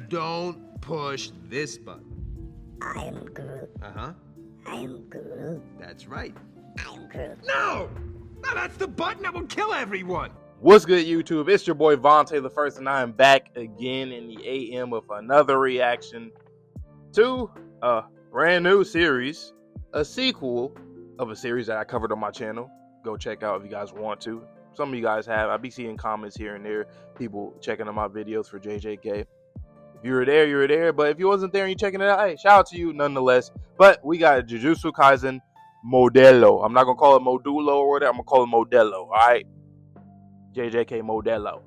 Don't push this button. I am Groot. Uh-huh. I am Groot. That's right. I am Groot. No! No, that's the button that will kill everyone! What's good, YouTube? It's your boy Vontae the First, and I am back again in the AM with another reaction to a brand new series, a sequel of a series that I covered on my channel. Go check out if you guys want to. Some of you guys have. I be seeing comments here and there, people checking out my videos for JJK. If you were there, you were there. But if you wasn't there and you checking it out, hey, shout out to you nonetheless. But we got Jujutsu Kaisen Modulo. I'm not gonna call it Modulo or whatever. I'm gonna call it Modello. All right. JJK Modello.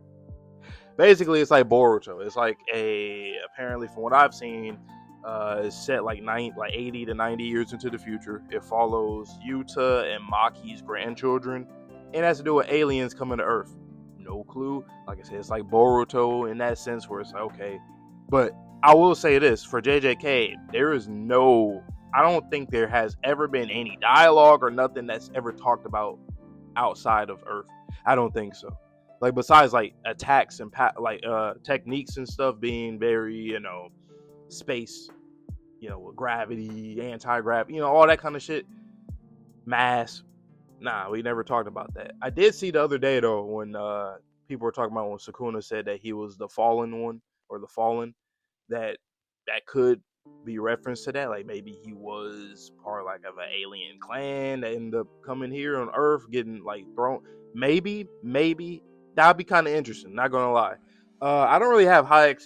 Basically, it's like Boruto. It's like apparently from what I've seen, it's set like 80 to 90 years into the future. It follows Yuta and Maki's grandchildren. And it has to do with aliens coming to Earth. No clue. Like I said, it's like Boruto in that sense where it's like, okay. But I will say this, for JJK, I don't think there has ever been any dialogue or nothing that's ever talked about outside of Earth. I don't think so. Like besides like attacks and techniques and stuff being very, space, with gravity, anti-gravity, all that kind of shit. Mass. Nah, we never talked about that. I did see the other day though when people were talking about when Sukuna said that he was the fallen one or the fallen, that could be reference to that. Like maybe he was part of an alien clan that ended up coming here on Earth, getting like thrown. Maybe that'd be kind of interesting. Not gonna lie. I don't really have high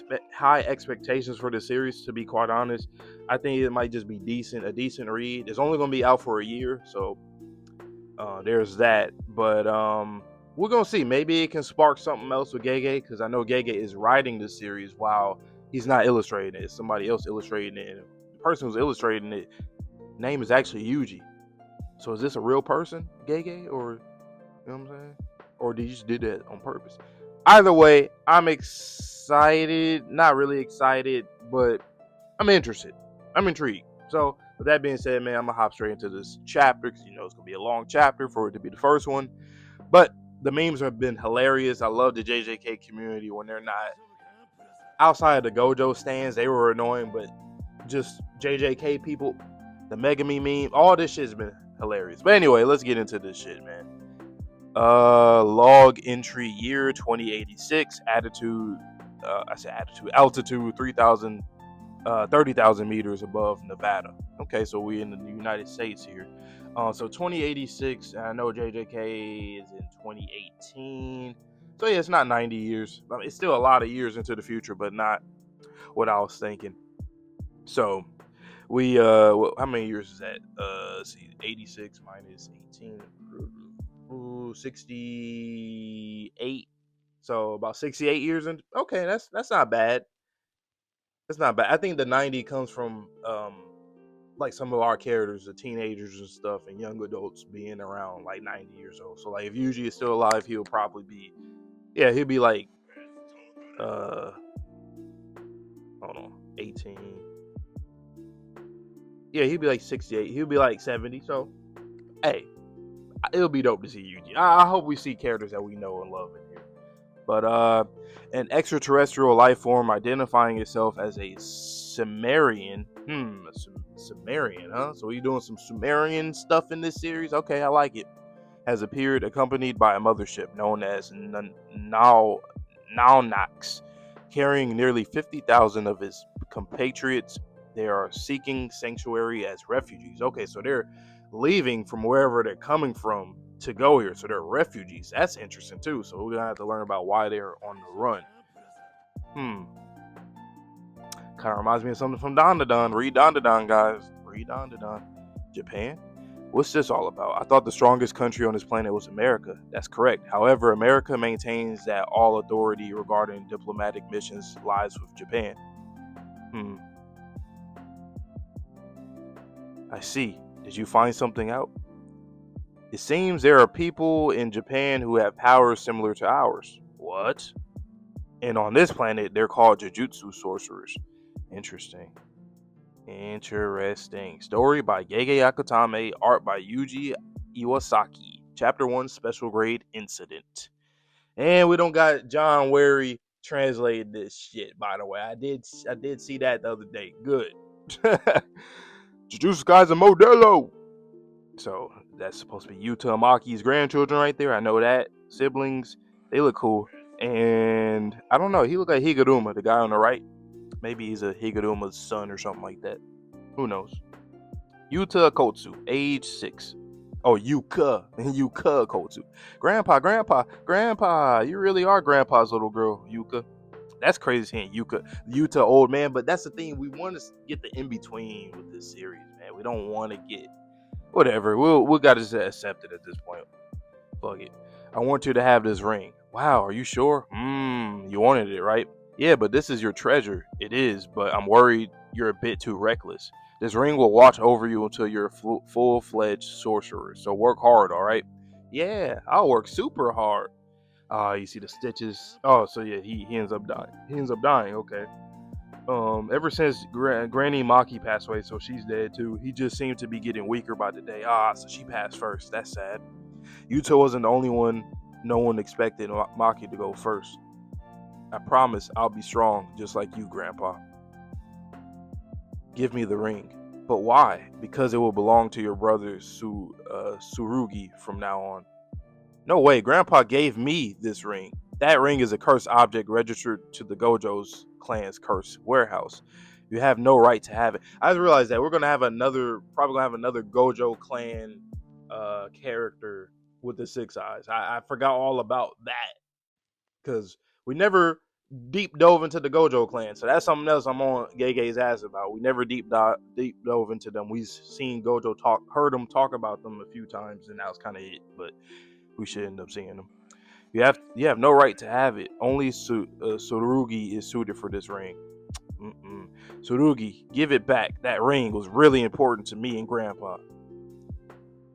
expectations for the series, to be quite honest. I think it might just be a decent read. It's only gonna be out for a year, so there's that. But we're gonna see. Maybe it can spark something else with Gege, because I know Gege is writing the series while he's not illustrating it. It's somebody else illustrating it. And the person who's illustrating it, name is actually Yuji. So is this a real person, Gege, or you know what I'm saying? Or did you just do that on purpose? Either way, I'm excited. Not really excited, but I'm interested. I'm intrigued. So with that being said, man, I'm gonna hop straight into this chapter because it's gonna be a long chapter for it to be the first one. But the memes have been hilarious. I love the JJK community when they're not outside of the Gojo stands. They were annoying, but just JJK people, the Megami meme, all this shit's been hilarious. But anyway, let's get into this shit, man. Log entry year 2086, altitude 30,000 meters above Nevada. Okay, so we in the United States here. So 2086, and I know JJK is in 2018. So yeah, it's not 90 years. I mean, it's still a lot of years into the future, but not what I was thinking. So we how many years is that? Let's see, 86 minus 18. 68. So about 68 years in. Okay, that's not bad. That's not bad. I think the 90 comes from like some of our characters, the teenagers and stuff, and young adults being around like 90 years old. So like if Yuji is still alive, he'll probably be, he'll be like hold on, 18. Yeah, he'll be like 68. He'll be like 70. So hey, it'll be dope to see Yuji. I hope we see characters that we know and love in here. But an extraterrestrial life form identifying itself as a Sumerian. Sumerian, huh? So we doing some Sumerian stuff in this series? Okay, I like it. Has appeared accompanied by a mothership known as Naunax, carrying nearly 50,000 of his compatriots. They are seeking sanctuary as refugees. Okay, so they're leaving from wherever they're coming from to go here, so they're refugees. That's interesting too. So we're gonna have to learn about why they're on the run. Kind of reminds me of something from Dandadan. Read Dandadan, guys. Read Dandadan. Japan? What's this all about? I thought the strongest country on this planet was America. That's correct. However, America maintains that all authority regarding diplomatic missions lies with Japan. I see. Did you find something out? It seems there are people in Japan who have powers similar to ours. What? And on this planet, they're called Jujutsu sorcerers. Interesting. Story by Gege Akutame, art by Yuji Iwasaki. Chapter 1, Special Grade Incident. And we don't got John Wary translated this shit, by the way. I did see that the other day. Good. Jujutsu Kaisen Modulo. So that's supposed to be Yuta and Maki's grandchildren right there. I know that. Siblings. They look cool. And I don't know. He looked like Higuruma, the guy on the right. Maybe he's a Higuruma's son or something like that. Who knows? Yuta Kotsu, age 6. Oh, Yuka. Yuka Kotsu. Grandpa. You really are Grandpa's little girl, Yuka. That's crazy saying Yuta old man, but that's the thing. We want to get the in-between with this series, man. We don't want to get whatever. We'll gotta just accept it at this point. Fuck it. I want you to have this ring. Wow, are you sure? You wanted it, right? Yeah, but this is your treasure. It is, but I'm worried you're a bit too reckless. This ring will watch over you until you're a full-fledged sorcerer. So work hard, all right? Yeah, I'll work super hard. You see the stitches. Oh, so yeah, he ends up dying. Okay. Ever since Granny Maki passed away, so she's dead too. He just seemed to be getting weaker by the day. So she passed first. That's sad. Yuta wasn't the only one. No one expected Maki to go first. I promise I'll be strong, just like you, Grandpa. Give me the ring. But why? Because it will belong to your brother Tsurugi from now on. No way, Grandpa gave me this ring. That ring is a cursed object registered to the Gojo's clan's cursed warehouse. You have no right to have it. I just realized that we're probably gonna have another Gojo clan character with the 6 eyes. I forgot all about that because we never deep dove into the Gojo clan, so that's something else I'm on Gege's ass about. We never deep dove into them. We've seen Gojo heard him talk about them a few times, and that was kind of it. But we should end up seeing them. You have no right to have it. Only Tsurugi is suited for this ring. Tsurugi, give it back. That ring was really important to me and Grandpa.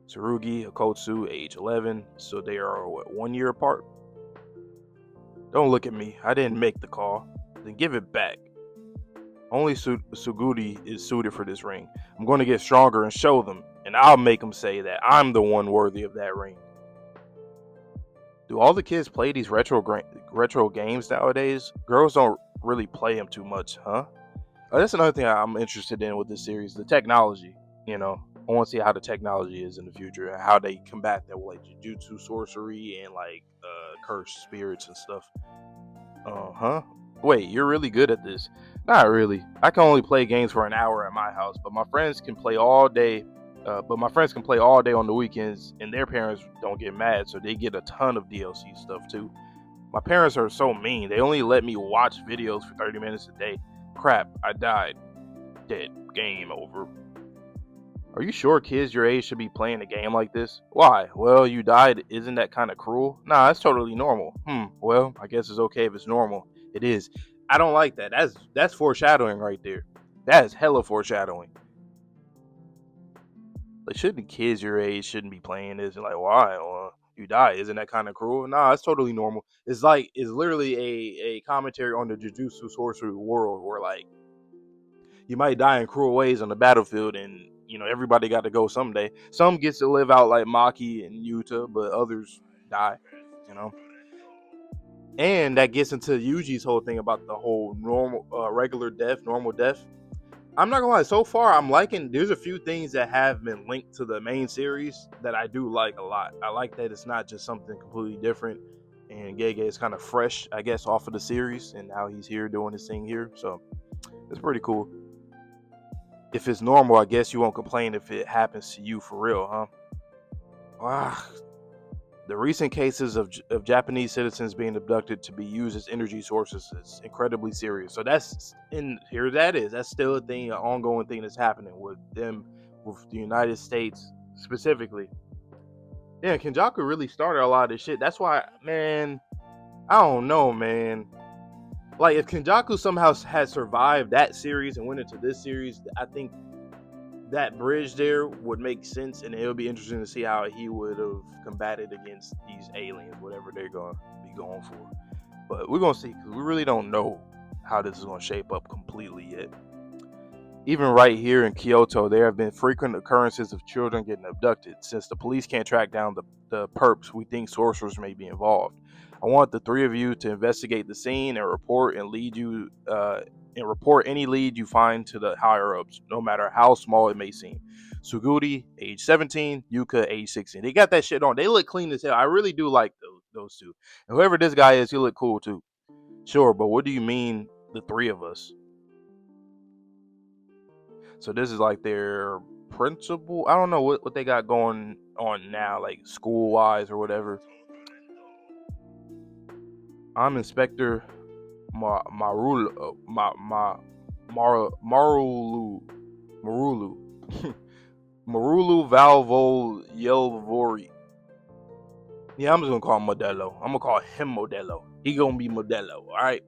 Tsurugi, Akotsu, age 11. So they are, 1 year apart? Don't look at me. I didn't make the call. Then give it back. Only Tsuguru is suited for this ring. I'm going to get stronger and show them. And I'll make them say that I'm the one worthy of that ring. Do all the kids play these retro games nowadays? Girls don't really play them too much, huh? That's another thing I'm interested in with this series. The technology, I want to see how the technology is in the future and how they combat that with like Jujutsu sorcery and like cursed spirits and stuff. Wait, you're really good at this. Not really. I can only play games for an hour at my house, but my friends can play all day. On the weekends, and their parents don't get mad, so they get a ton of DLC stuff too. My parents are so mean. They only let me watch videos for 30 minutes a day. Crap, I died. Dead. Game over. Are you sure kids your age should be playing a game like this? Why? Well, you died. Isn't that kind of cruel? Nah, that's totally normal. Well, I guess it's okay if it's normal. It is. I don't like that. That's foreshadowing right there. That is hella foreshadowing. Like, shouldn't kids your age shouldn't be playing this? And like, why? Well, you die. Isn't that kind of cruel? Nah, it's totally normal. It's literally a commentary on the Jujutsu sorcery world where like you might die in cruel ways on the battlefield, and everybody got to go someday. Some gets to live out like Maki and Yuta, but others die. And that gets into Yuji's whole thing about the whole normal death. I'm not gonna lie, so far I'm liking, there's a few things that have been linked to the main series that I do like a lot. I like that it's not just something completely different, and Gege is kind of fresh, I guess, off of the series, and now he's here doing his thing here, so it's pretty cool. If it's normal, I guess you won't complain if it happens to you for real, huh? The recent cases of Japanese citizens being abducted to be used as energy sources is incredibly serious. So that's still a thing, an ongoing thing that's happening with the United States specifically. Yeah, Kenjaku really started a lot of this shit. That's why, man, I don't know, man. Like, if Kenjaku somehow had survived that series and went into this series, I think that bridge there would make sense, and it would be interesting to see how he would have combated against these aliens, whatever they're going to be going for. But we're going to see, because we really don't know how this is going to shape up completely yet. Even right here in Kyoto, there have been frequent occurrences of children getting abducted. Since the police can't track down the perps, we think sorcerers may be involved. I want the three of you to investigate the scene and report any lead you find to the higher ups, no matter how small it may seem. Tsuguru, age 17, Yuka, age 16. They got that shit on. They look clean as hell. I really do like those two. And whoever this guy is, he look cool too. Sure, but what do you mean the three of us? So this is like their principal. I don't know what they got going on now, like school wise or whatever. I'm Inspector Marulu. Marulu. Marulu Valvo Yelvori. Yeah, I'm just gonna call him Modello. I'm gonna call him Modello. He gonna be Modello, alright?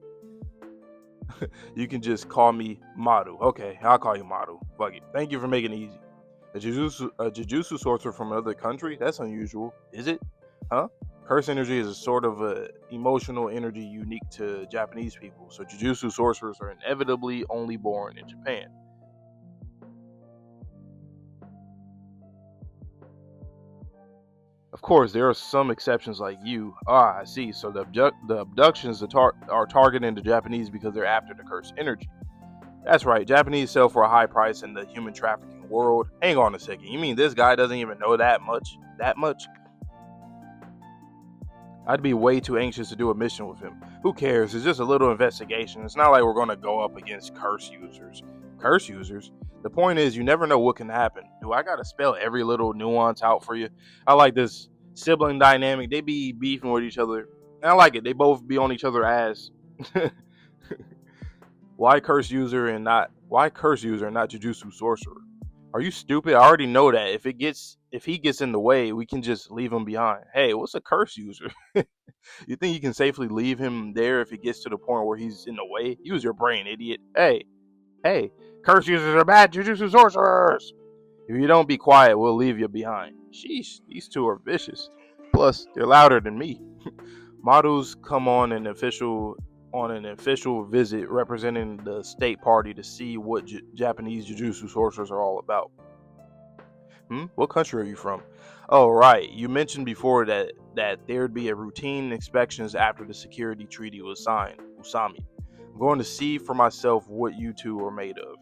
You can just call me Maru. Okay, I'll call you Maru. Fuck it. Thank you for making it easy. A Jujutsu sorcerer from another country? That's unusual. Is it? Huh? Curse energy is a sort of a emotional energy unique to Japanese people, so Jujutsu sorcerers are inevitably only born in Japan. Of course, there are some exceptions like you. I see. So the abductions are targeting the Japanese because they're after the cursed energy. That's right. Japanese sell for a high price in the human trafficking world. Hang on a second. You mean this guy doesn't even know that much? That much? I'd be way too anxious to do a mission with him. Who cares? It's just a little investigation. It's not like we're going to go up against curse users. Curse users? The point is, you never know what can happen. Do I got to spell every little nuance out for you? I like this sibling dynamic. They be beefing with each other. And I like it. They both be on each other's ass. Why curse user and not Jujutsu sorcerer? Are you stupid? I already know that. If he gets in the way, we can just leave him behind. Hey, what's a curse user? You think you can safely leave him there if it gets to the point where he's in the way? Use your brain, idiot. Hey, curse users are bad Jujutsu sorcerers. If you don't be quiet, we'll leave you behind. Sheesh, these two are vicious. Plus, they're louder than me. Maru's come on an official visit representing the state party to see what Japanese Jujutsu sorcerers are all about. What country are you from? Oh, right. You mentioned before that there'd be a routine inspections after the security treaty was signed. Usami. I'm going to see for myself what you two are made of.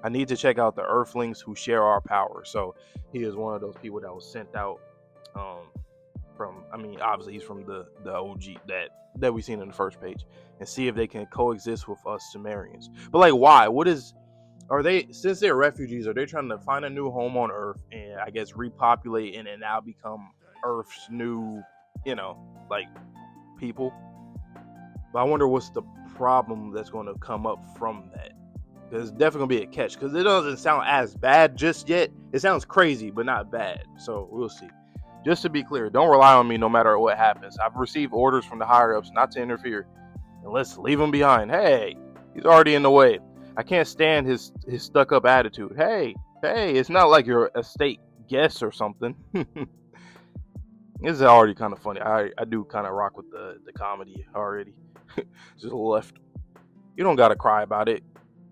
I need to check out the Earthlings who share our power. So he is one of those people that was sent out obviously he's from the OG that we seen in the first page, and see if they can coexist with us Sumerians. But like, why? Are they, since they're refugees, are they trying to find a new home on Earth and I guess repopulate and then now become Earth's new, like people? But I wonder what's the problem that's going to come up from that. There's definitely going to be a catch because it doesn't sound as bad just yet. It sounds crazy, but not bad. So we'll see. Just to be clear, don't rely on me no matter what happens. I've received orders from the higher-ups not to interfere. And let's leave him behind. Hey, he's already in the way. I can't stand his stuck-up attitude. Hey, it's not like you're a state guest or something. This is already kind of funny. I do kind of rock with the comedy already. Just left. You don't got to cry about it.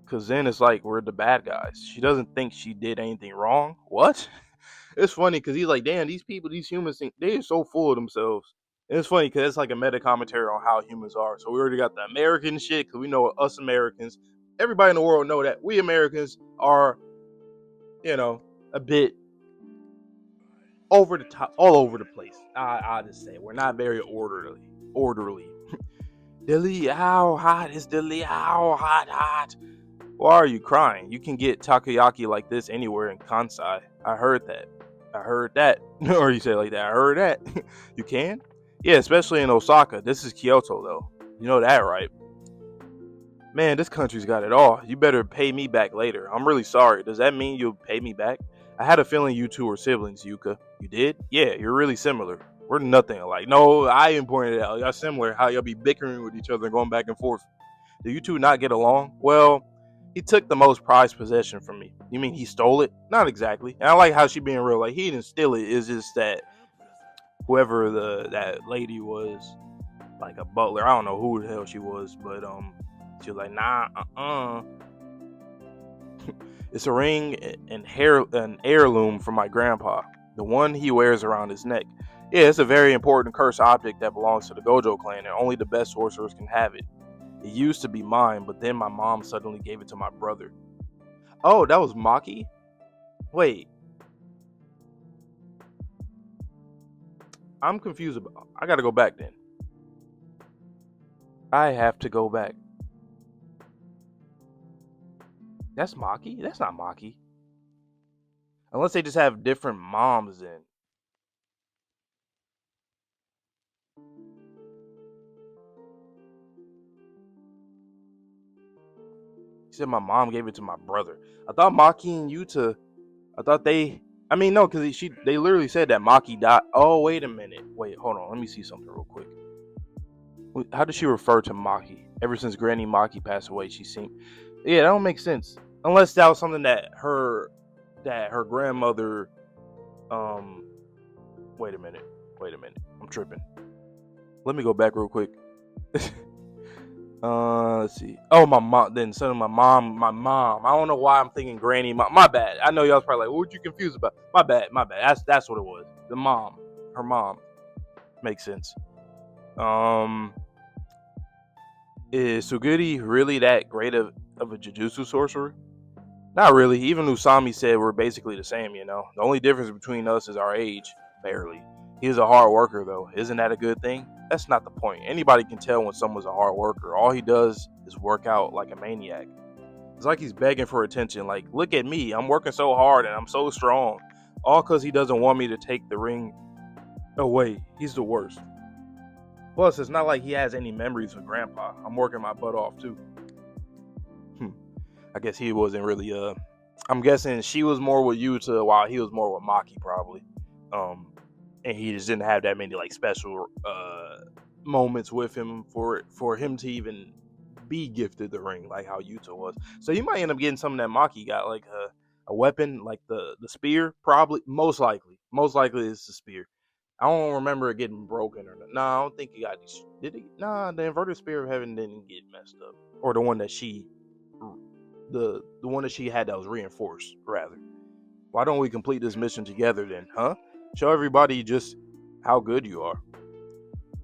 Because then it's like we're the bad guys. She doesn't think she did anything wrong. What? It's funny because he's like, damn, these humans think they're so full of themselves. And it's funny because it's like a meta commentary on how humans are. So we already got the American shit because we know us Americans. Everybody in the world know that we Americans are, a bit over the top, all over the place. I just say we're not very orderly. Dilly, how hot is Dilly? How hot? Why are you crying? You can get takoyaki like this anywhere in Kansai. I heard that. Or you say it like that. I heard that. You can? Yeah, especially in Osaka. This is Kyoto, though. You know that, right? Man, this country's got it all. You better pay me back later. I'm really sorry. Does that mean you'll pay me back? I had a feeling you two were siblings, Yuka. You did? Yeah, you're really similar. We're nothing alike. No, I even pointed it out. Y'all similar. How y'all be bickering with each other and going back and forth. Do you two not get along? Well, he took the most prized possession from me. You mean he stole it? Not exactly. And I like how she being real. Like, he didn't steal it. It's just that whoever that lady was, like a butler. I don't know who the hell she was, but she was like, nah, It's a ring and an heirloom from my grandpa. The one he wears around his neck. Yeah, it's a very important cursed object that belongs to the Gojo clan, and only the best sorcerers can have it. It used to be mine, but then my mom suddenly gave it to my brother. Oh, that was Maki? Wait, I'm confused about. I gotta go back then. I have to go back. That's Maki? That's not Maki. Unless they just have different moms then. He said my mom gave it to my brother. I thought Maki and Yuta. I thought they. I mean, no, because they literally said that Maki died. Oh, wait a minute. Wait, hold on. Let me see something real quick. How does she refer to Maki? Ever since Granny Maki passed away, she seemed. Yeah, that don't make sense. Unless that was something that her grandmother. Um. Wait a minute. I'm tripping. Let me go back real quick. Let's see. Oh, my mom. Then son of my mom. I don't know why I'm thinking Granny. My bad. I know y'all was probably like, "What you confused about?" My bad. That's what it was. The mom. Her mom. Makes sense. Is Suguri really that great of a Jujutsu sorcerer? Not really. Even Usami said we're basically the same. The only difference between us is our age. Barely. He's a hard worker, though. Isn't that a good thing? That's not the point. Anybody can tell when someone's a hard worker. All he does is work out like a maniac. It's like he's begging for attention. Like, look at me. I'm working so hard and I'm so strong. All because he doesn't want me to take the ring away. He's the worst. Plus, it's not like he has any memories of Grandpa. I'm working my butt off, too. I guess he wasn't really, I'm guessing she was more with Yuta while he was more with Maki, probably. And he just didn't have that many like special moments with him for him to even be gifted the ring like how Yuta was. So you might end up getting something that Maki got, like a weapon, like the spear. Probably, most likely it's the spear. I don't remember it getting broken or not. No, I don't think he got. Did he? Nah, the inverted spear of heaven didn't get messed up, or the one that she, the one that she had that was reinforced rather. Why don't we complete this mission together then, huh? Show everybody just how good you are.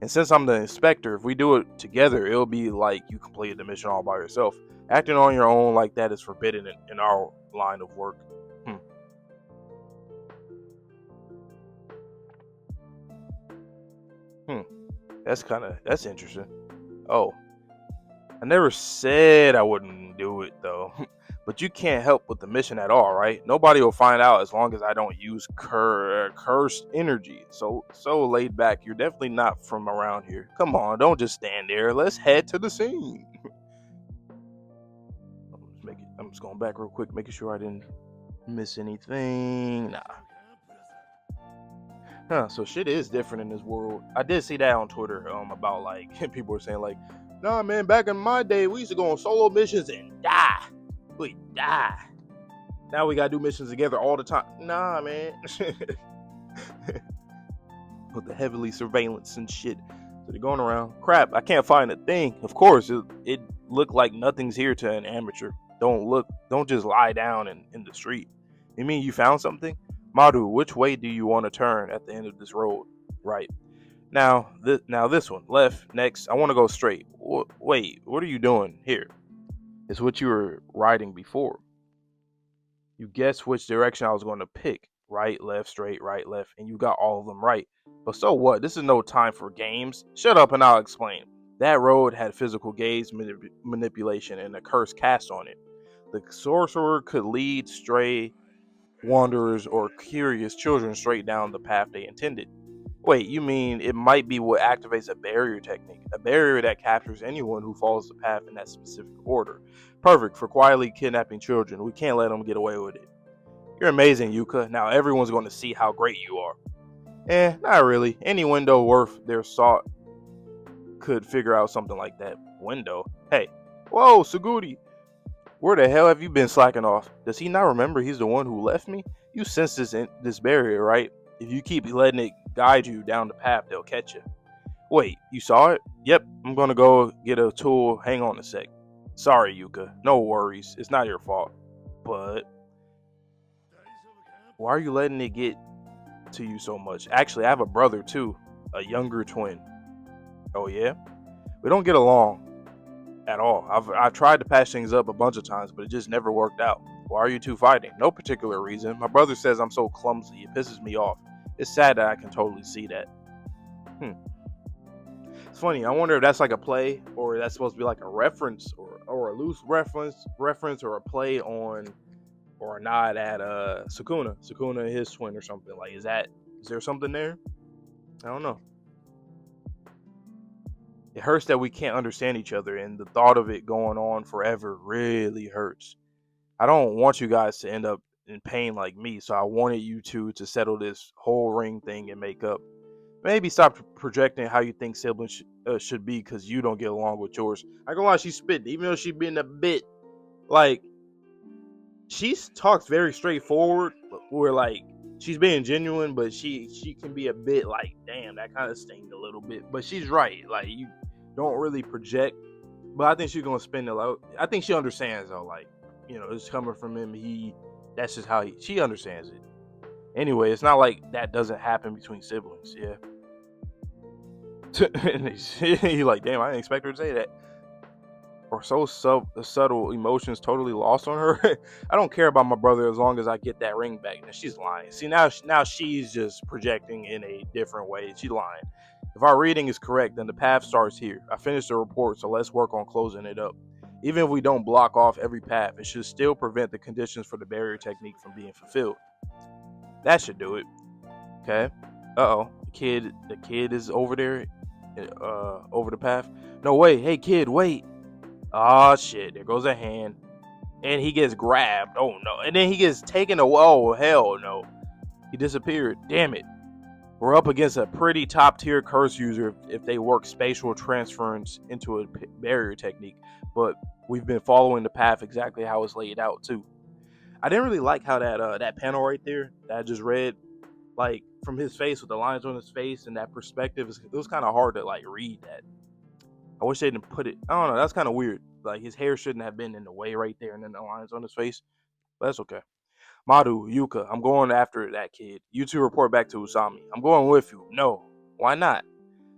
And since I'm the inspector, if we do it together, it'll be like you completed the mission all by yourself. Acting on your own like that is forbidden in our line of work. That's interesting. Oh, I never said I wouldn't do it though. But you can't help with the mission at all, right? Nobody will find out as long as I don't use cursed energy. So laid back. You're definitely not from around here. Come on, don't just stand there. Let's head to the scene. I'm just going back real quick, making sure I didn't miss anything. Nah. So shit is different in this world. I did see that on Twitter. About like people were saying like, nah, man, back in my day, we used to go on solo missions and die. We die. Now we gotta do missions together all the time. Nah, man. With the heavily surveillance and shit. So they're going around. Crap, I can't find a thing. Of course, it looked like nothing's here to an amateur. Don't just lie down in the street. You mean you found something? Maru, which way do you want to turn at the end of this road? Right. Now this one. Left. Next. I want to go straight. Wait, what are you doing here? It's what you were riding before. You guessed which direction I was going to pick. Right, left, straight, right, left, and you got all of them right. But so what? This is no time for games. Shut up and I'll explain. That road had physical gaze manipulation and a curse cast on it. The sorcerer could lead stray wanderers or curious children straight down the path they intended. Wait, you mean it might be what activates a barrier technique? A barrier that captures anyone who follows the path in that specific order. Perfect for quietly kidnapping children. We can't let them get away with it. You're amazing, Yuka. Now everyone's going to see how great you are. Not really. Any window worth their salt could figure out something like that. Window? Hey. Whoa, Tsuguru. Where the hell have you been slacking off? Does he not remember he's the one who left me? You sense this barrier, right? If you keep letting it guide you down the path, they'll catch you. Wait, you saw it? Yep, I'm gonna go get a tool. Hang on a sec. Sorry, Yuka. No worries. It's not your fault. But why are you letting it get to you so much. Actually, I have a brother too, a younger twin. Oh yeah? We don't get along at all. I've tried to patch things up a bunch of times, but it just never worked out. Why are you two fighting? No particular reason. My brother says I'm so clumsy. It pisses me off. It's sad that I can totally see that. It's funny. I wonder if that's like a play, or that's supposed to be like a reference, or a loose reference, or a play on, or a nod at Sukuna, his twin, or something. Like, is there something there? I don't know. It hurts that we can't understand each other, and the thought of it going on forever really hurts. I don't want you guys to end up in pain like me, so I wanted you two to settle this whole ring thing and make up. Maybe stop projecting how you think siblings should be because you don't get along with yours. I ain't gonna lie, she's spitting, even though she's being a bit like, she talks very straightforward, where like she's being genuine, but she can be a bit like, damn, that kind of stings a little bit. But she's right, like, you don't really project. But I think she's gonna spend a lot. I think she understands though, like, it's coming from him. That's just how she understands it. Anyway, it's not like that doesn't happen between siblings, yeah. And he like, damn, I didn't expect her to say that. Or so subtle emotions totally lost on her. I don't care about my brother as long as I get that ring back. And she's lying. See, now she's just projecting in a different way. She's lying. If our reading is correct, then the path starts here. I finished the report, so let's work on closing it up. Even if we don't block off every path, it should still prevent the conditions for the barrier technique from being fulfilled. That should do it. Okay. Uh-oh. The kid is over there, over the path. No, wait. Hey, kid, wait. Oh, shit. There goes a hand. And he gets grabbed. Oh, no. And then he gets taken away. Oh, hell no. He disappeared. Damn it. We're up against a pretty top-tier curse user if they work spatial transference into a barrier technique. But we've been following the path exactly how it's laid out, too. I didn't really like how that panel right there that I just read, like, from his face with the lines on his face and that perspective, it was kind of hard to, like, read that. I wish they didn't put it. I don't know. That's kind of weird. Like, his hair shouldn't have been in the way right there, and then the lines on his face. But that's okay. Maru, Yuka, I'm going after that kid. You two report back to Usami. I'm going with you. No. Why not?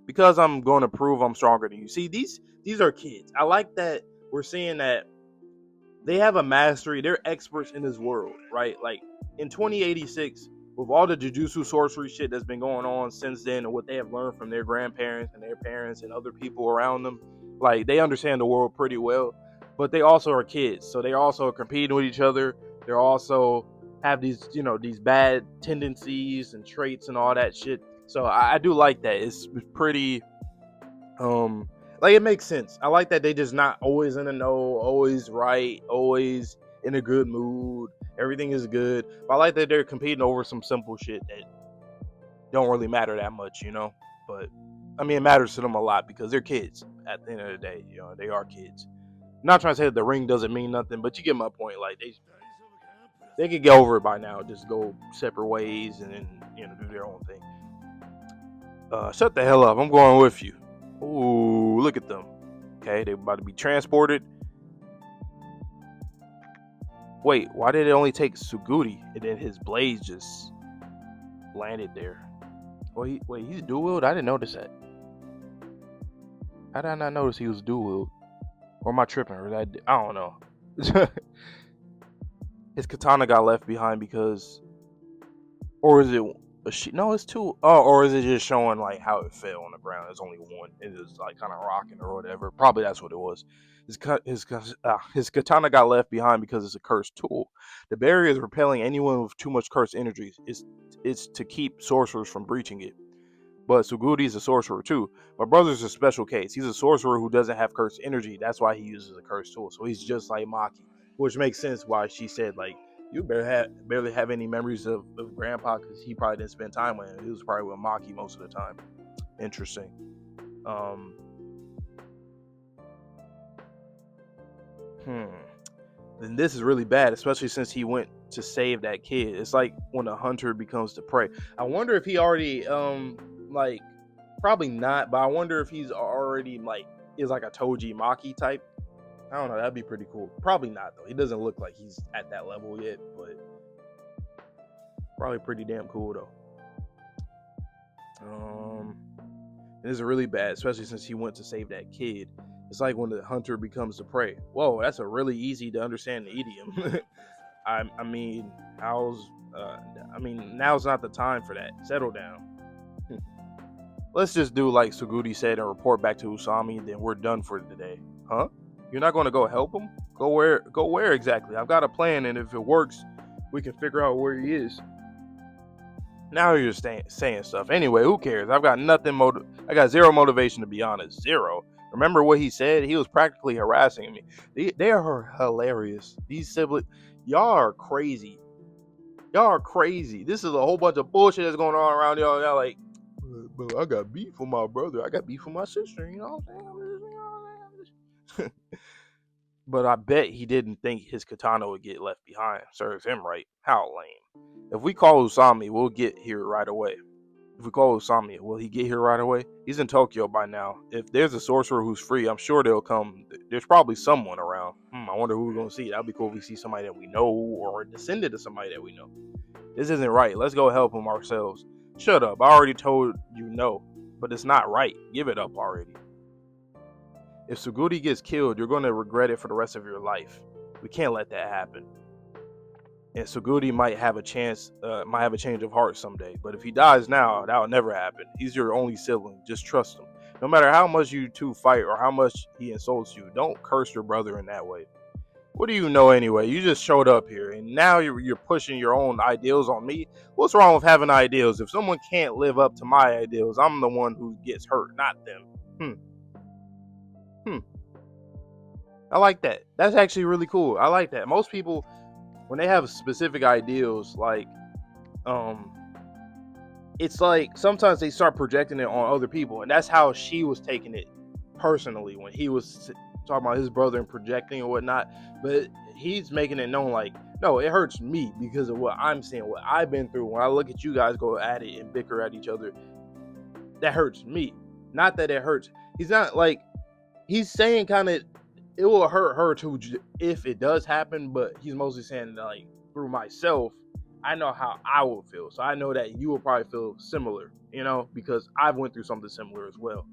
Because I'm going to prove I'm stronger than you. See, these are kids. I like that we're seeing that they have a mastery. They're experts in this world, right? Like, in 2086, with all the Jujutsu sorcery shit that's been going on since then, and what they have learned from their grandparents and their parents and other people around them, like, they understand the world pretty well. But they also are kids, so they also are competing with each other. They're also have these, these bad tendencies and traits and all that shit. So I do like that. It's pretty, like, it makes sense. I like that they just not always in the know, always right, always in a good mood. Everything is good. But I like that they're competing over some simple shit that don't really matter that much, But I mean, it matters to them a lot because they're kids. At the end of the day, they are kids. I'm not trying to say that the ring doesn't mean nothing, but you get my point. Like, they could get over it by now. Just go separate ways and then do their own thing. Shut the hell up. I'm going with you. Ooh, look at them. Okay, they're about to be transported. Wait, why did it only take Tsuguru and then his blades just landed there? Wait, he's dual-wielded? I didn't notice that. How did I not notice he was dual-wielded? Or am I tripping? I don't know. His katana got left behind because... Or is it... No, it's two. Oh, or is it just showing like how it fell on the ground? There's only one. It is like kind of rocking or whatever. Probably that's what it was. His katana got left behind because it's a cursed tool. The barrier is repelling anyone with too much cursed energies. It's to keep sorcerers from breaching it. But Tsuguru is a sorcerer too. My brother's a special case. He's a sorcerer who doesn't have cursed energy. That's why he uses a cursed tool. So he's just like Maki, which makes sense why she said like, you barely have any memories of Grandpa because he probably didn't spend time with him. He was probably with Maki most of the time. Interesting. Then this is really bad, especially since he went to save that kid. It's like when a hunter becomes the prey. I wonder if he already like, probably not, but I wonder if he's already like is like a Toji Maki type. I don't know, that'd be pretty cool. Probably not though. He doesn't look like he's at that level yet, but probably pretty damn cool though. This is really bad, especially since he went to save that kid. It's like when the hunter becomes the prey. Whoa, that's a really easy to understand idiom. I mean, now's not the time for that. Settle down. Let's just do like Suguri said and report back to Usami, then we're done for today. Huh? You're not going to go help him? Go where? Go where exactly? I've got a plan, and if it works, we can figure out where he is. Now you're saying stuff. Anyway, who cares? I've got I got zero motivation, to be honest. Zero. Remember what he said? He was practically harassing me. They are hilarious. These siblings, y'all are crazy. Y'all are crazy. This is a whole bunch of bullshit that's going on around y'all. Y'all like, but I got beef with my brother. I got beef with my sister. You know what I'm saying? But I bet he didn't think his katana would get left behind. Serves him right. How lame. If we call Usami, we'll get here right away. If we call Usami, will he get here right away? He's in Tokyo by now. If there's a sorcerer who's free, I'm sure they'll come. There's probably someone around. I wonder who we're going to see. That'd be cool if we see somebody that we know or a descendant of somebody that we know. This isn't right. Let's go help him ourselves. Shut up. I already told you no. But it's not right. Give it up already. If Tsuguru gets killed, you're going to regret it for the rest of your life. We can't let that happen. And Tsuguru might have a change of heart someday. But if he dies now, that'll never happen. He's your only sibling. Just trust him. No matter how much you two fight or how much he insults you, don't curse your brother in that way. What do you know anyway? You just showed up here, and now you're pushing your own ideals on me. What's wrong with having ideals? If someone can't live up to my ideals, I'm the one who gets hurt, not them. I like that. That's actually really cool. I like that. Most people, when they have specific ideals, like, it's like sometimes they start projecting it on other people, and that's how she was taking it personally when he was talking about his brother and projecting or whatnot. But he's making it known like, no, it hurts me because of what I'm seeing, what I've been through. When I look at you guys go at it and bicker at each other, that hurts me. Not that it hurts. He's not like, he's saying kind of, it will hurt her too if it does happen, but he's mostly saying like, through myself, I know how I will feel. So I know that you will probably feel similar, because I've went through something similar as well.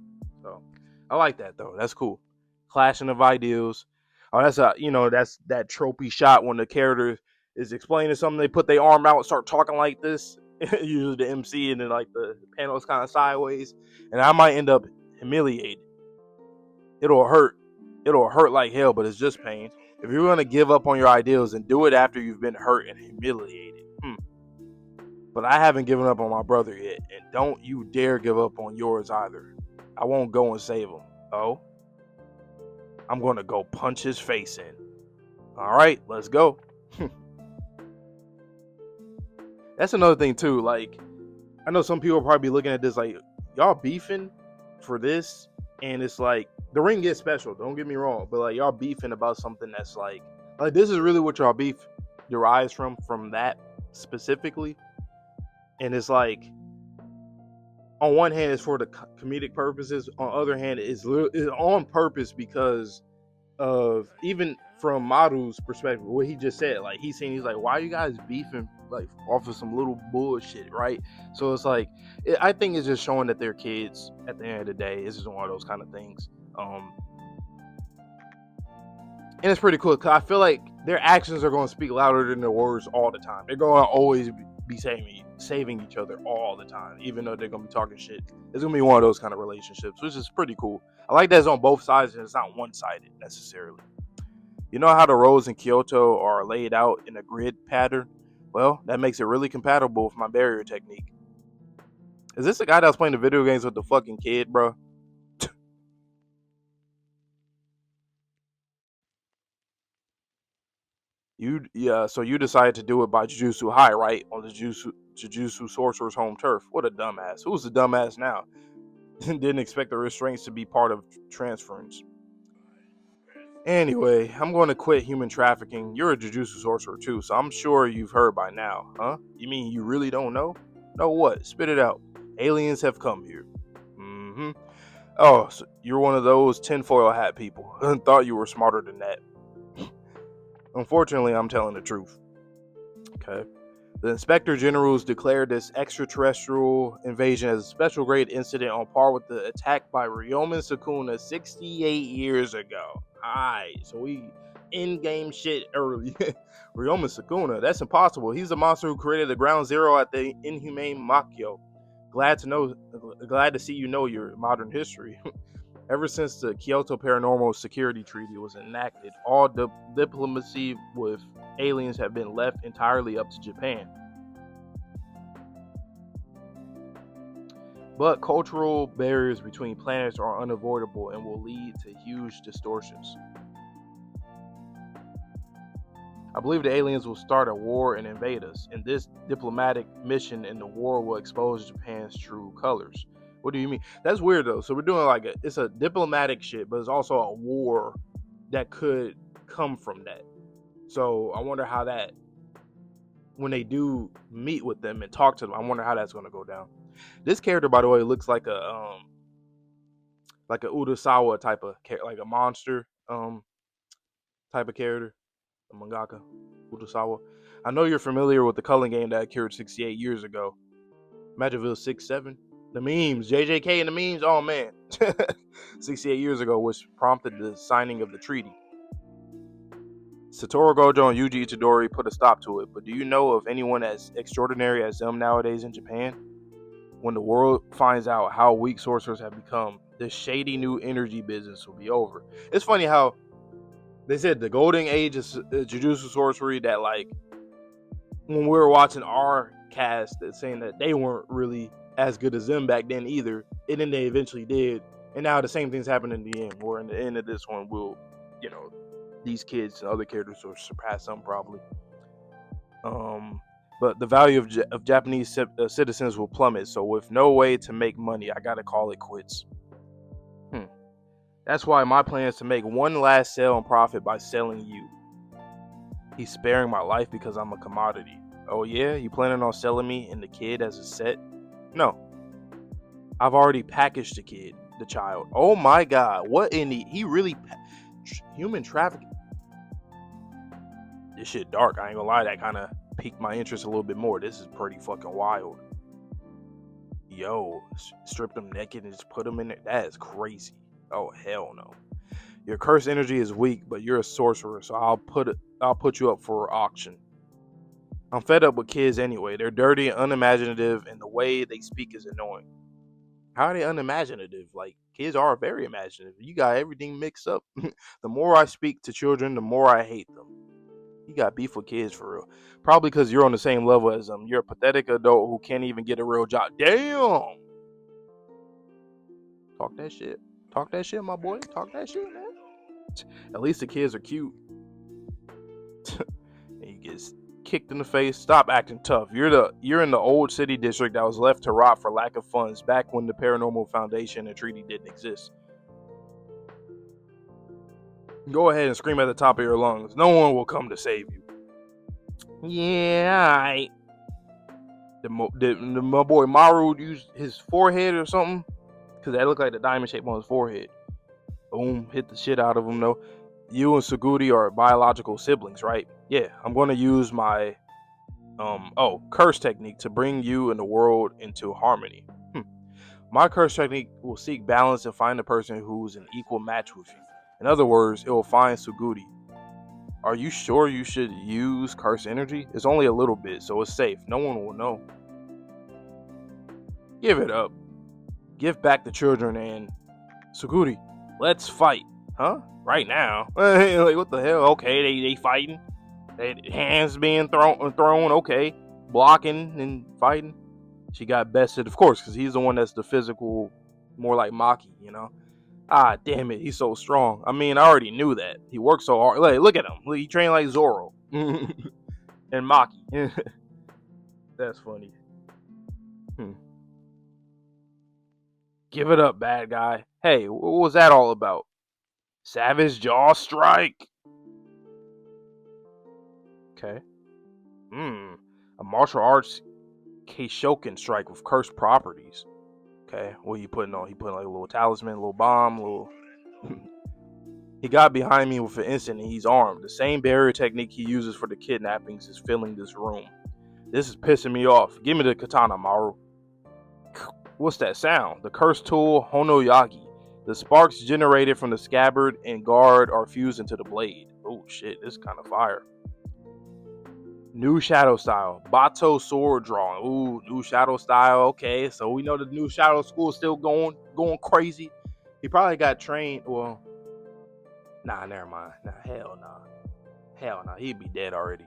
So I like that though. That's cool. Clashing of ideals. Oh, that's that tropey shot when the character is explaining something. They put their arm out and start talking like this. Usually the MC, and then like the panel is kind of sideways, and I might end up humiliated. It'll hurt like hell, but it's just pain. If you're gonna give up on your ideals, and do it after you've been hurt and humiliated. But I haven't given up on my brother yet, and don't you dare give up on yours either. I won't go and save him. Oh, I'm gonna go punch his face in. All right, let's go. That's another thing too. Like, I know some people will probably be looking at this like, y'all beefing for this, and it's like, the ring gets special. Don't get me wrong, but like, y'all beefing about something that's like this is really what y'all beef derives from that specifically. And it's like, on one hand, it's for the comedic purposes. On the other hand, it's on purpose because of, even from Maru's perspective, what he just said. Like, he's like, why are you guys beefing like off of some little bullshit, right? So it's like, I think it's just showing that they're kids at the end of the day. It's just one of those kind of things. And it's pretty cool because I feel like their actions are going to speak louder than their words all the time. They're going to always be saving each other all the time, even though they're going to be talking shit. It's going to be one of those kind of relationships, which is pretty cool. I like that it's on both sides and it's not one-sided necessarily. You know how the roads in Kyoto are laid out in a grid pattern? Well, that makes it really compatible with my barrier technique. Is this the guy that was playing the video games with the fucking kid, bro? So you decided to do it by Jujutsu High, right? On the Jujutsu Sorcerer's home turf. What a dumbass. Who's the dumbass now? Didn't expect the restraints to be part of transference. Anyway, I'm going to quit human trafficking. You're a Jujutsu Sorcerer too, so I'm sure you've heard by now, huh? You mean you really don't know? Know what? Spit it out. Aliens have come here. Oh, so you're one of those tinfoil hat people. Thought you were smarter than that. Unfortunately, I'm telling the truth. Okay. The Inspector Generals declared this extraterrestrial invasion as a special grade incident on par with the attack by Ryomen Sukuna 68 years ago. Alright, so we in-game shit early. Ryomen Sukuna, that's impossible. He's the monster who created the ground zero at the inhumane Makyo. Glad to see you know your modern history. Ever since the Kyoto Paranormal Security Treaty was enacted, all diplomacy with aliens have been left entirely up to Japan. But cultural barriers between planets are unavoidable and will lead to huge distortions. I believe the aliens will start a war and invade us, and this diplomatic mission in the war will expose Japan's true colors. What do you mean? That's weird though. So we're doing it's a diplomatic shit, but it's also a war that could come from that. So I wonder how that, when they do meet with them and talk to them, I wonder how that's going to go down. This character, by the way, looks like a Urasawa type of like a monster type of character, a mangaka, Urasawa. I know you're familiar with the culling game that occurred 68 years ago. Imagine if it was 6, 7. The memes, JJK and the memes, oh man. 68 years ago, which prompted the signing of the treaty. Satoru Gojo and Yuji Itadori put a stop to it, but do you know of anyone as extraordinary as them nowadays in Japan? When the world finds out how weak sorcerers have become, this shady new energy business will be over. It's funny how they said the golden age of Jujutsu sorcery, that when we were watching our cast, that's saying that they weren't really as good as them back then either, and then they eventually did, and now the same thing's happening in the end, where in the end of this one these kids and other characters will surpass them probably. But the value of Japanese citizens will plummet, so with no way to make money, I gotta call it quits. That's why my plan is to make one last sale and profit by selling you. He's sparing my life because I'm a commodity. Oh yeah? You planning on selling me and the kid as a set? No. I've already packaged the child. Oh my god. What in the... He really... Human trafficking. This shit dark. I ain't gonna lie. That kind of piqued my interest a little bit more. This is pretty fucking wild. Yo. Strip them naked and just put them in there. That is crazy. Oh, hell no. Your curse energy is weak, but you're a sorcerer, so I'll put you up for auction. I'm fed up with kids anyway. They're dirty and unimaginative, and the way they speak is annoying. How are they unimaginative? Like, kids are very imaginative. You got everything mixed up. The more I speak to children, the more I hate them. You got beef with kids for real. Probably because you're on the same level as them. You're a pathetic adult who can't even get a real job. Damn! Talk that shit. Talk that shit, my boy. Talk that shit, man. At least the kids are cute. And you get kicked in the face. Stop acting tough. You're in the old city district that was left to rot for lack of funds back when the Paranormal Foundation and treaty didn't exist. Go ahead and scream at the top of your lungs. No one will come to save you. Yeah, alright. Did my boy Maru use his forehead or something? Because that looked like the diamond shape on his forehead. Boom, hit the shit out of him though. You and Tsuguru are biological siblings, right? Yeah, I'm going to use my curse technique to bring you and the world into harmony. My curse technique will seek balance and find a person who's an equal match with you. In other words, it will find Tsuguru. Are you sure you should use curse energy? It's only a little bit, so it's safe. No one will know. Give it up. Give back the children and Tsuguru. Let's fight. Huh? Right now? Like, what the hell? Okay, they fighting. Hands being thrown. Okay. Blocking and fighting. She got bested, of course, because he's the one that's the physical, more like Maki, you know? Ah, damn it. He's so strong. I mean, I already knew that. He worked so hard. Like, look at him. He trained like Zoro. And Maki. That's funny. Give it up, bad guy. Hey, what was that all about? Savage Jaw Strike. Okay. A martial arts Keishoken strike with cursed properties. Okay, what are you putting on? He putting like a little talisman, a little bomb, a little... He got behind me with an instant and he's armed. The same barrier technique he uses for the kidnappings is filling this room. This is pissing me off. Give me the katana, Maru. What's that sound? The cursed tool, Honoyagi. The sparks generated from the scabbard and guard are fused into the blade. Oh shit, this is kind of fire. New shadow style. Bato sword drawing. Ooh, new shadow style. Okay, so we know the new shadow school is still going crazy. He probably got trained. Well, nah, never mind. Nah, hell nah. Hell nah. He'd be dead already.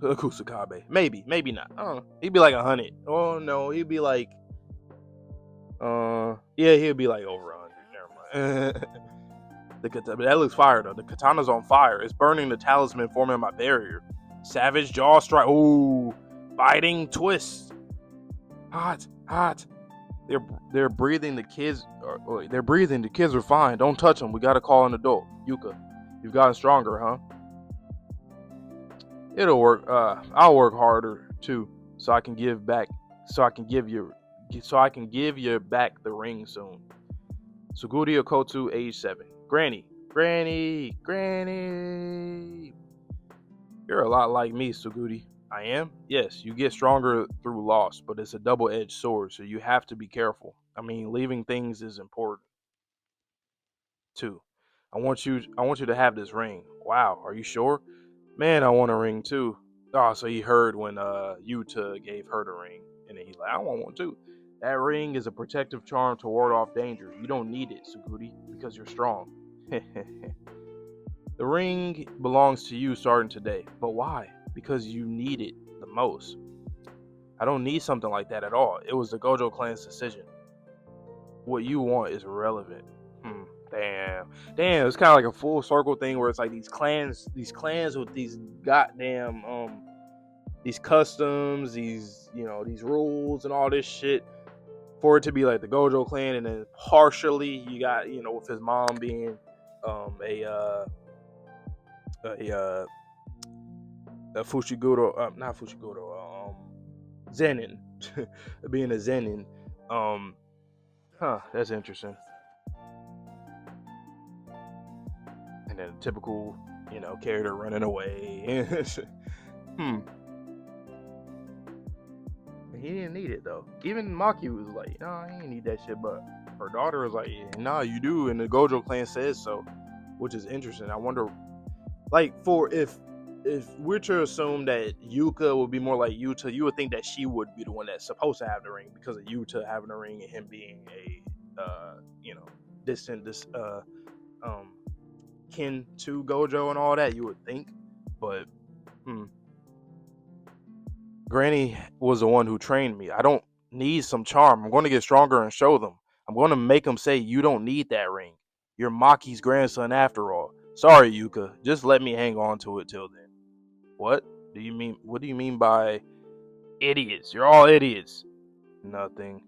Kusakabe. Maybe not. I don't know. He'd be like 100. Oh no, he'd be like yeah, he'd be like over 100. Never mind. That looks fire though. The katana's on fire. It's burning the talisman forming my barrier. Savage jaw strike. Ooh, biting twist. Hot. They're breathing. The kids are. They're breathing. The kids are fine. Don't touch them. We gotta call an adult. Yuka, you've gotten stronger, huh? It'll work. I'll work harder too, so I can give back. So I can give you back the ring soon. Tsuguru Okotu, age 7. Granny. You're a lot like me, Tsuguru. I am? Yes, you get stronger through loss, but it's a double-edged sword, so you have to be careful. I mean, leaving things is important, too. I want you to have this ring. Wow, are you sure? Man, I want a ring, too. Oh, so he heard when Yuta gave her the ring, and then he's like, I want one, too. That ring is a protective charm to ward off danger. You don't need it, Tsuguru, because you're strong. The ring belongs to you starting today. But why? Because you need it the most. I don't need something like that at all. It was the Gojo clan's decision. What you want is irrelevant. Damn. It's kind of like a full circle thing where it's like these clans with these goddamn these customs, these rules and all this shit, for it to be like the Gojo clan, and then partially you got with his mom being a Fushiguro, not Fushiguro, Zenin, being a Zenin. That's interesting. And then a typical, character running away. He didn't need it though. Even Maki was like, "Nah, he didn't need that shit." But her daughter was like, "Nah, you do," and the Gojo clan says so, which is interesting. I wonder, like, if we're to assume that Yuka would be more like Yuta, you would think that she would be the one that's supposed to have the ring because of Yuta having the ring and him being a distant kin to Gojo and all that. You would think, but Granny was the one who trained me. I don't need some charm. I'm going to get stronger and show them. I'm going to make them say you don't need that ring. You're Maki's grandson after all. Sorry, Yuka. Just let me hang on to it till then. What do you mean? What do you mean by idiots? You're all idiots. Nothing.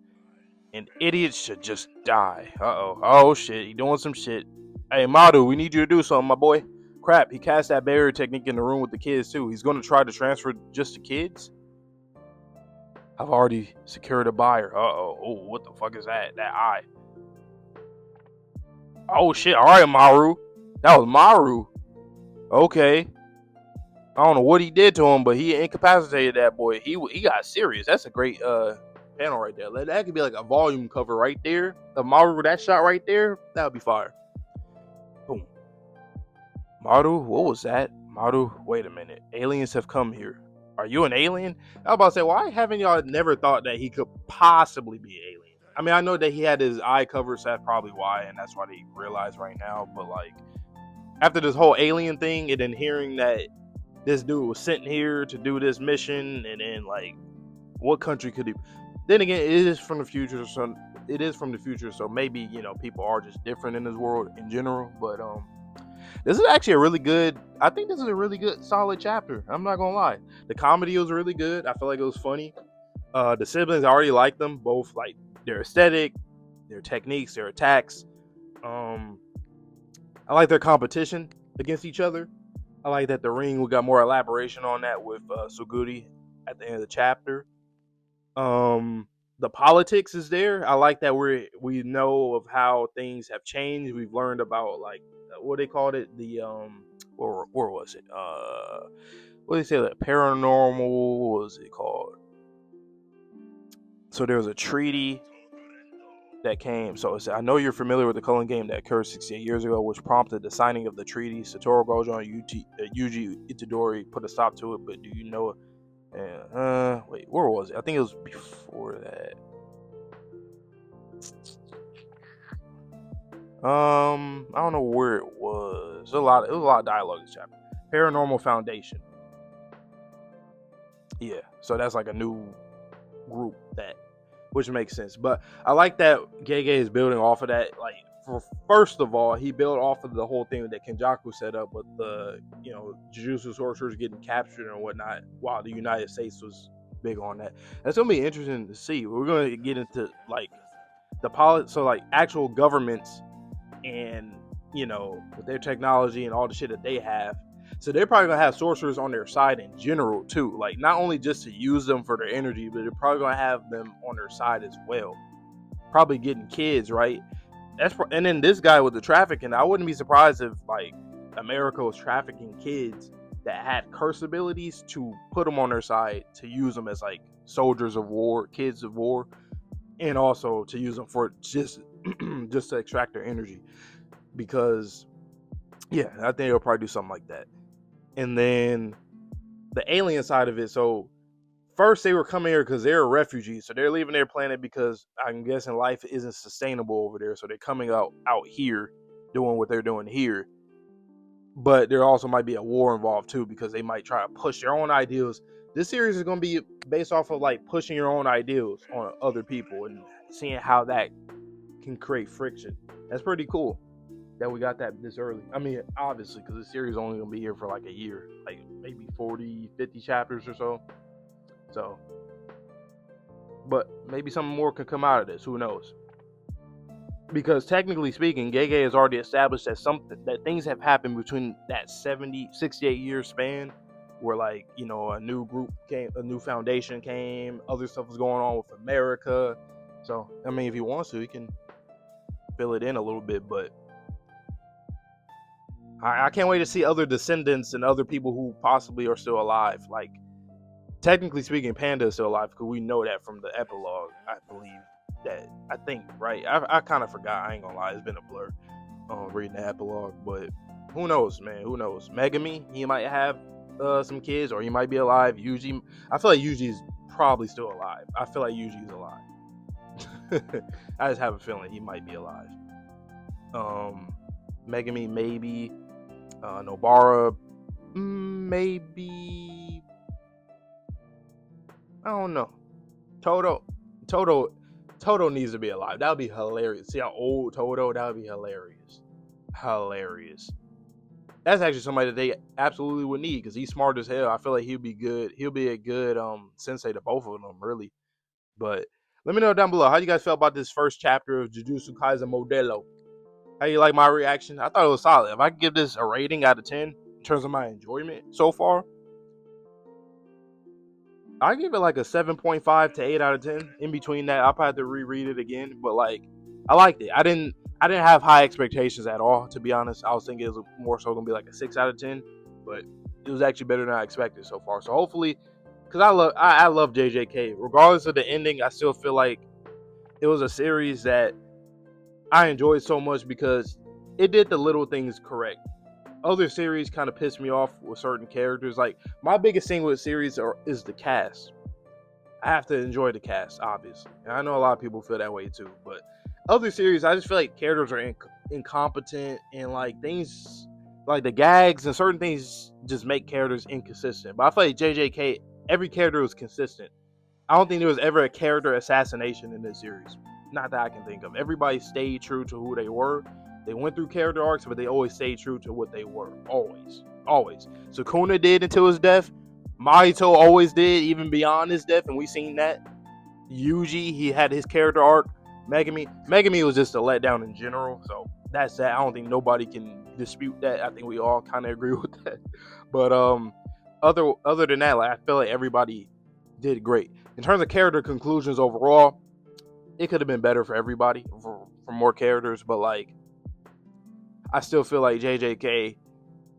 And idiots should just die. Uh-oh. Oh, shit. You doing some shit. Hey, Maru, we need you to do something, my boy. Crap, he cast that barrier technique in the room with the kids, too. He's going to try to transfer just to kids? I've already secured a buyer. Uh-oh. Oh, what the fuck is that? That eye. Oh, shit. All right, Maru. That was Maru. Okay. I don't know what he did to him, but he incapacitated that boy. He got serious. That's a great panel right there. That could be like a volume cover right there. The Maru, that shot right there, that would be fire. Boom. Maru, what was that? Maru, wait a minute. Aliens have come here. Are you an alien? I was about to say, why haven't y'all never thought that he could possibly be an alien? I mean, I know that he had his eye covered, so that's probably why, and that's why they realize right now. But like, after this whole alien thing, and then hearing that this dude was sent here to do this mission, and then like, what country could he? Then again, it is from the future, so maybe people are just different in this world in general. But this is actually a really good. I think this is a really good, solid chapter. I'm not gonna lie. The comedy was really good. I feel like it was funny. The siblings, I already like them both. Like their aesthetic, their techniques, their attacks. I like their competition against each other. I like that the ring, we got more elaboration on that with Tsuguru at the end of the chapter. The politics is there. I like that we know of how things have changed. We've learned about like what they called it, the where was it? what do they say, like paranormal, what was it called? So there was a treaty that came. So I know you're familiar with the Cullen game that occurred 68 years ago, which prompted the signing of the treaty. Satoru Gojo and Yuji Itadori put a stop to it, but do you know it? Wait, where was it? I think it was before that. I don't know where it was. It was a lot of dialogue in this chapter. Paranormal Foundation. Yeah, so that's like a new group which makes sense. But I like that Gege is building off of that. Like, first of all, he built off of the whole thing that Kenjaku set up with the, Jujutsu sorcerers getting captured and whatnot, while the United States was big on that. That's gonna be interesting to see. We're gonna get into like so like actual governments and with their technology and all the shit that they have. So they're probably gonna have sorcerers on their side in general too. Like, not only just to use them for their energy, but they're probably gonna have them on their side as well. Probably getting kids, right? And then this guy with the trafficking, I wouldn't be surprised if like America was trafficking kids that had curse abilities to put them on their side, to use them as like soldiers of war, kids of war, and also to use them for just to extract their energy. Because yeah, I think they'll probably do something like that. And then the alien side of it. So first they were coming here because they're refugees. So they're leaving their planet because I'm guessing life isn't sustainable over there. So they're coming out here doing what they're doing here. But there also might be a war involved too, because they might try to push their own ideals. This series is going to be based off of like pushing your own ideals on other people and seeing how that can create friction. That's pretty cool that we got that this early. I mean, obviously, because the series is only going to be here for like a year, like maybe 40, 50 chapters or so. So, but maybe something more could come out of this. Who knows? Because technically speaking, Gege has already established that things have happened between that 68 year span, where like, a new group came, a new foundation came, other stuff was going on with America. So, I mean, if he wants to, he can fill it in a little bit, but I can't wait to see other descendants and other people who possibly are still alive. Like, technically speaking, Panda is still alive because we know that from the epilogue, I believe. I think, right? I kind of forgot. I ain't gonna lie. It's been a blur reading the epilogue, but who knows, man? Who knows? Megami, he might have some kids, or he might be alive. Yuji, I feel like Yuji's probably still alive. I feel like Yuji's alive. I just have a feeling he might be alive. Megami, maybe. Nobara, maybe. I don't know. Toto needs to be alive. That would be hilarious. See how old Toto? That would be hilarious. Hilarious. That's actually somebody that they absolutely would need, because he's smart as hell. I feel like he'll be good. He'll be a good sensei to both of them, really. But let me know down below how you guys felt about this first chapter of Jujutsu Kaisen Modulo. How you like my reaction? I thought it was solid. If I could give this a rating out of 10 in terms of my enjoyment so far, I give it like a 7.5 to 8 out of 10. In between that, I'll probably have to reread it again. But like, I liked it. I didn't have high expectations at all, to be honest. I was thinking it was more so gonna be like a 6 out of 10, but it was actually better than I expected so far. So hopefully, because I love JJK. Regardless of the ending, I still feel like it was a series that I enjoyed so much because it did the little things correct. Other series kind of pissed me off with certain characters. Like, my biggest thing with series is the cast. I have to enjoy the cast, obviously. And I know a lot of people feel that way too. But other series, I just feel like characters are incompetent, and like things, like the gags and certain things just make characters inconsistent. But I feel like JJK, every character was consistent. I don't think there was ever a character assassination in this series. Not that I can think of. Everybody stayed true to who they were. They went through character arcs, but they always stayed true to what they were. Always. Always. Sukuna did until his death. Mahito always did, even beyond his death, and we seen that. Yuji, he had his character arc. Megami was just a letdown in general, so that's that. I don't think nobody can dispute that. I think we all kind of agree with that. But other than that, like, I feel like everybody did great. In terms of character conclusions overall, it could have been better for everybody, for more characters, but like, I still feel like JJK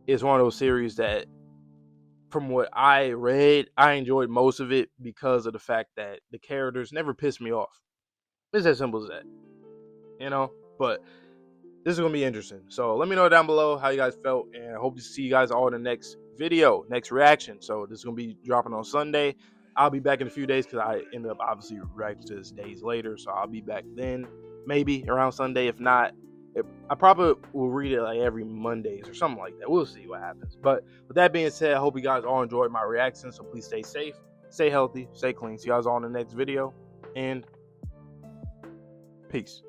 is one of those series that, from what I read, I enjoyed most of it because of the fact that the characters never pissed me off. It's as simple as that, you know. But this is gonna be interesting. So let me know down below how you guys felt, and I hope to see you guys all in the next video, next reaction. So this is gonna be dropping on Sunday. I'll be back in a few days because I ended up obviously reacting to this days later. So I'll be back then, maybe around Sunday. If not, I probably will read it like every Mondays or something like that. We'll see what happens. But with that being said, I hope you guys all enjoyed my reaction. So please stay safe, stay healthy, stay clean. See you guys all in the next video, and peace.